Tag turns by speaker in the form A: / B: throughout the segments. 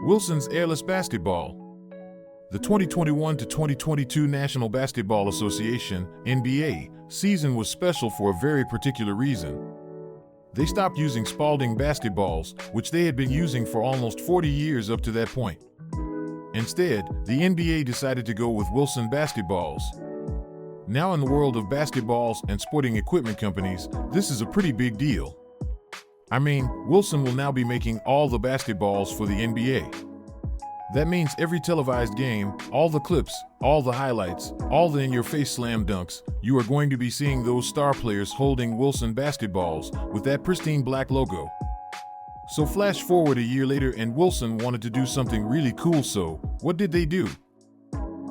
A: Wilson's Airless Basketball. The 2021 to 2022 National Basketball Association (NBA) season was special for a very particular reason. They stopped using Spalding basketballs, which they had been using for almost 40 years up to that point. Instead, the NBA decided to go with Wilson basketballs. Now in the world of basketballs and sporting equipment companies, this is a pretty big deal. I mean, Wilson will now be making all the basketballs for the NBA. That means every televised game, all the clips, all the highlights, all the in-your-face slam dunks, you are going to be seeing those star players holding Wilson basketballs with that pristine black logo. So flash forward a year later and Wilson wanted to do something really cool, so what did they do?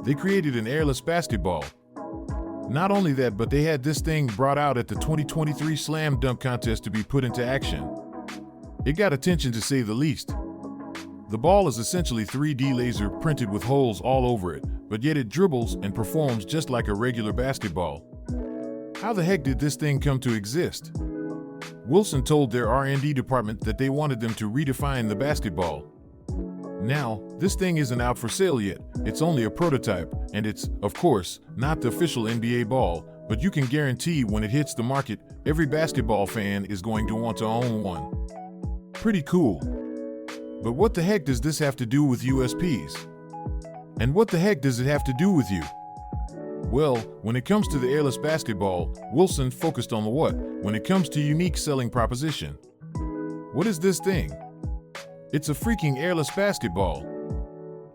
A: They created an airless basketball. Not only that, but they had this thing brought out at the 2023 Slam Dunk Contest to be put into action. It got attention to say the least. The ball is essentially 3D laser printed with holes all over it, but yet it dribbles and performs just like a regular basketball. How the heck did this thing come to exist? Wilson told their R&D department that they wanted them to redefine the basketball. Now, this thing isn't out for sale yet, it's only a prototype, and it's, of course, not the official NBA ball, but you can guarantee when it hits the market, every basketball fan is going to want to own one. Pretty cool. But what the heck does this have to do with USPs? And what the heck does it have to do with you? Well, when it comes to the airless basketball, Wilson focused on the what when it comes to unique selling proposition. What is this thing? It's a freaking airless basketball.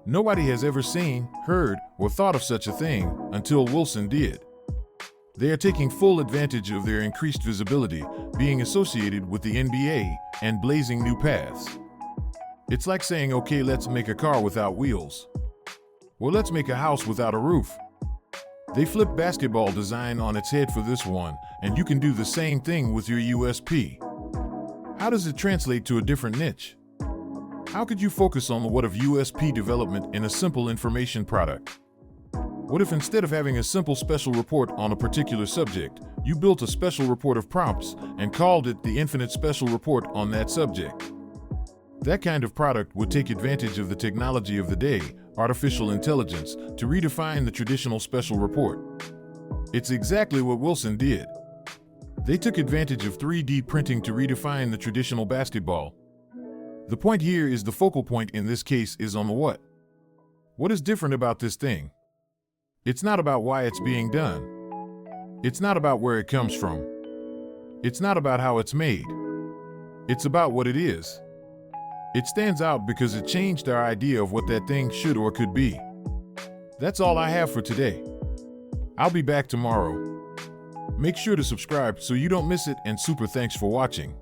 A: Nobody has ever seen, heard, or thought of such a thing until Wilson did. They are taking full advantage of their increased visibility, being associated with the NBA, and blazing new paths. It's like saying, okay, let's make a car without wheels. Or let's make a house without a roof. They flip basketball design on its head for this one, and you can do the same thing with your USP. How does it translate to a different niche? How could you focus on the what of USP development in a simple information product? What if instead of having a simple special report on a particular subject, you built a special report of prompts and called it the infinite special report on that subject? That kind of product would take advantage of the technology of the day, artificial intelligence, to redefine the traditional special report. It's exactly what Wilson did. They took advantage of 3D printing to redefine the traditional basketball. The point here is the focal point in this case is on the what. What is different about this thing? It's not about why it's being done. It's not about where it comes from. It's not about how it's made. It's about what it is. It stands out because it changed our idea of what that thing should or could be. That's all I have for today. I'll be back tomorrow. Make sure to subscribe so you don't miss it, and super thanks for watching.